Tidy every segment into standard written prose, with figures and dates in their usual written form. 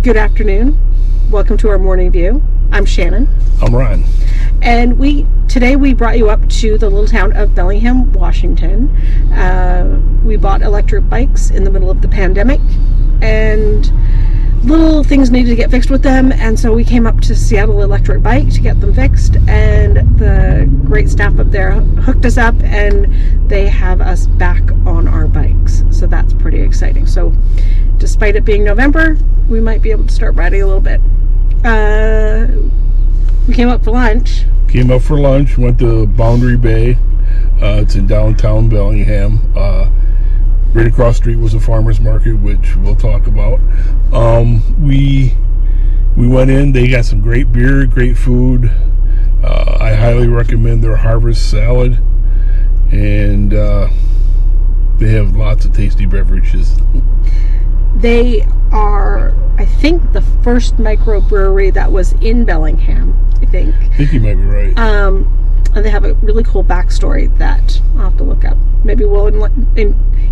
Good afternoon. Welcome to our morning view. I'm Shannon. I'm Ron. And today we brought you up to the little town of Bellingham, Washington. We bought electric bikes in the middle of the pandemic, and little things needed to get fixed with them, and so we came up to Seattle Electric Bike to get them fixed, and the great staff up there hooked us up, and they have us back on our bikes, so that's pretty exciting. So despite it being November, we might be able to start riding a little bit. We came up for lunch. Went to Boundary Bay. It's in downtown Bellingham. Right across the street was a farmer's market, which we'll talk about. We went in. They got some great beer, great food. I highly recommend their harvest salad, and they have lots of tasty beverages. They are, I think, the first microbrewery that was in Bellingham. I think You might be right. And they have a really cool backstory that I'll have to look up. Maybe we'll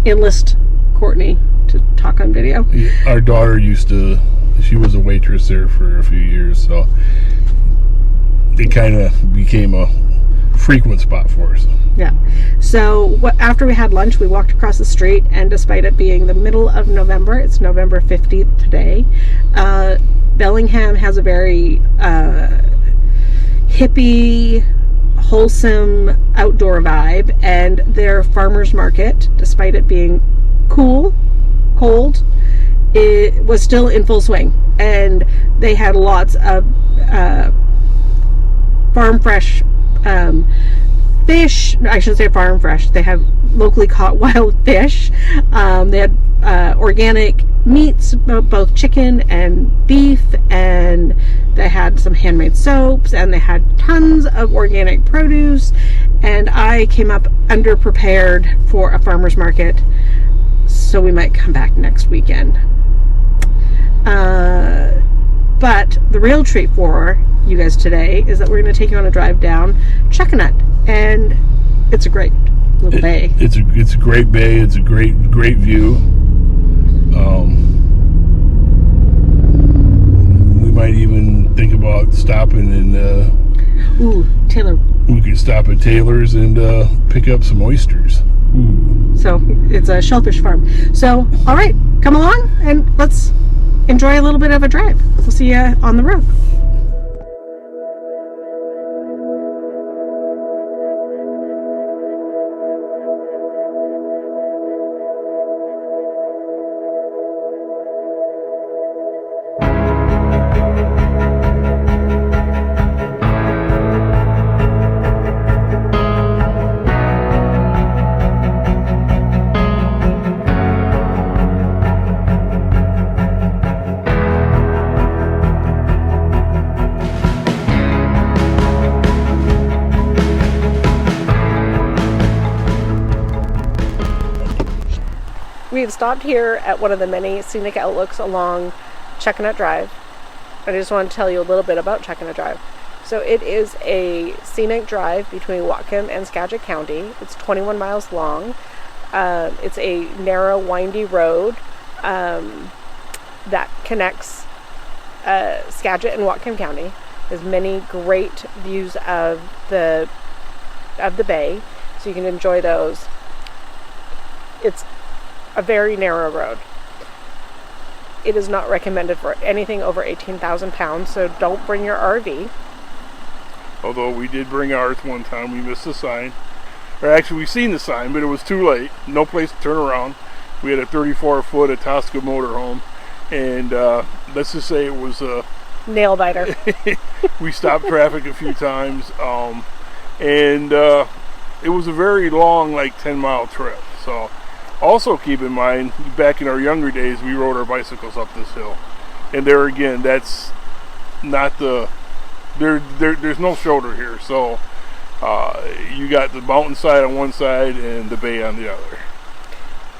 enlist Courtney to talk on video. Our daughter she was a waitress there for a few years, so it kind of became a frequent spot for us. Yeah. So after we had lunch, we walked across the street, and despite it being the middle of November, it's November 15th today, Bellingham has a very hippie, wholesome outdoor vibe, and their farmers market, despite it being cold, it was still in full swing, and they had lots of farm fresh fish. I shouldn't say farm fresh. They have locally caught wild fish. They had organic meats, both chicken and beef, and they had some handmade soaps, and they had tons of organic produce. And I came up underprepared for a farmer's market, so we might come back next weekend. But the real treat for you guys today is that we're going to take you on a drive down Chuckanut, and it's a great little bay. It's a great bay. It's a great view. We might even think about stopping in. Taylor. We could stop at Taylor's and pick up some oysters. Ooh. So it's a shellfish farm. So all right, come along and let's enjoy a little bit of a drive. We'll see you on the road. We've stopped here at one of the many scenic outlooks along Chuckanut Drive. I just want to tell you a little bit about Chuckanut Drive. So it is a scenic drive between Whatcom and Skagit County. It's 21 miles long. It's a narrow, windy road that connects Skagit and Whatcom County. There's many great views of the bay, so you can enjoy those. It's a very narrow road. It is not recommended for anything over 18,000 pounds, so don't bring your RV. Although we did bring ours one time, we missed the sign. Or actually, we seen the sign, but it was too late. No place to turn around. We had a 34-foot Itasca motorhome, and let's just say it was a nail biter. We stopped traffic a few times, and it was a very long, like 10-mile trip. So. Also keep in mind, back in our younger days, we rode our bicycles up this hill. And there again, that's not there's no shoulder here. So you got the mountainside on one side and the bay on the other.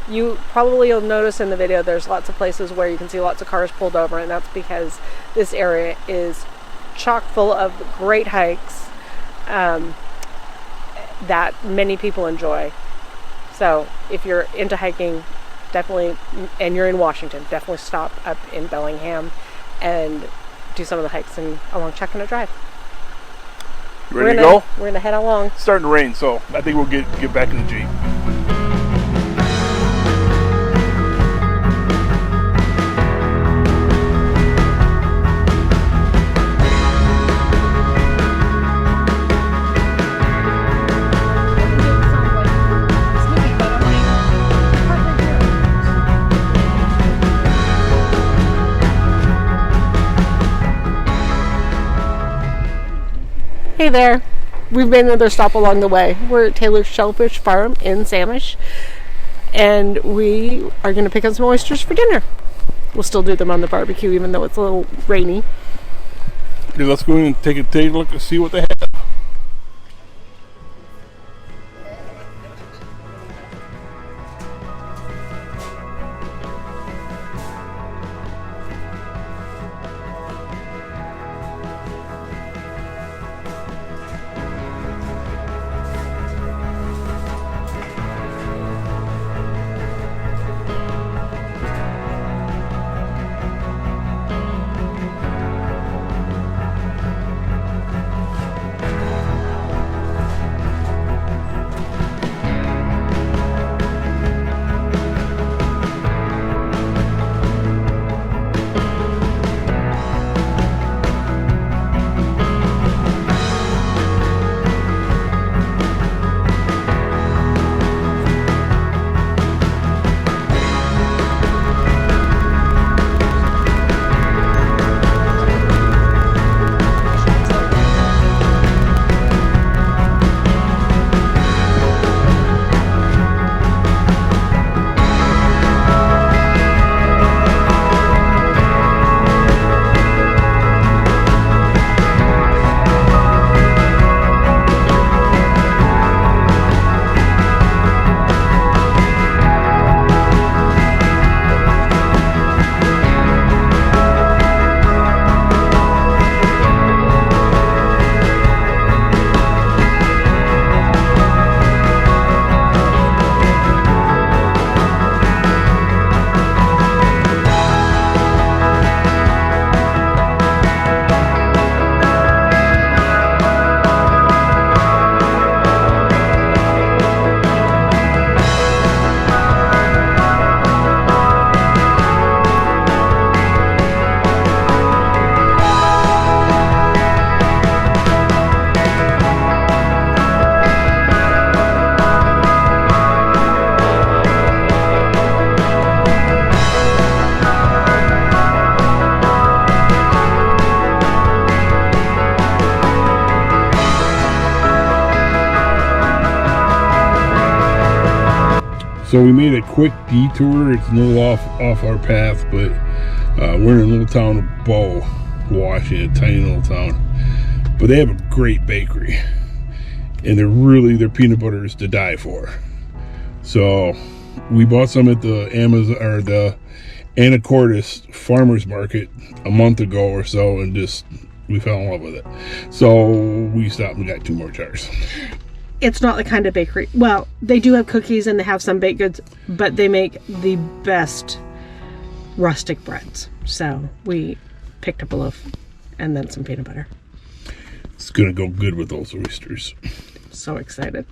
You probably will notice in the video there's lots of places where you can see lots of cars pulled over, and that's because this area is chock full of great hikes that many people enjoy. So if you're into hiking, definitely, and you're in Washington, definitely stop up in Bellingham and do some of the hikes along Chuckanut Drive. You ready to go? We're gonna head along. It's starting to rain, so I think we'll get back in the Jeep. Hey there. We've made another stop along the way. We're at Taylor's Shellfish Farm in Samish, and we are going to pick up some oysters for dinner. We'll still do them on the barbecue even though it's a little rainy. Okay, let's go in and take a look and see what they have. So we made a quick detour. It's a little off our path, but we're in a little town of Bow, Washington, a tiny little town. But they have a great bakery, and their peanut butter is to die for. So we bought some at the the Anacortes Farmers Market a month ago or so, and we fell in love with it. So we stopped and got 2 more jars. It's not the kind of bakery. Well, they do have cookies and they have some baked goods, but they make the best rustic breads. So we picked up a loaf and then some peanut butter. It's gonna go good with those oysters. So excited.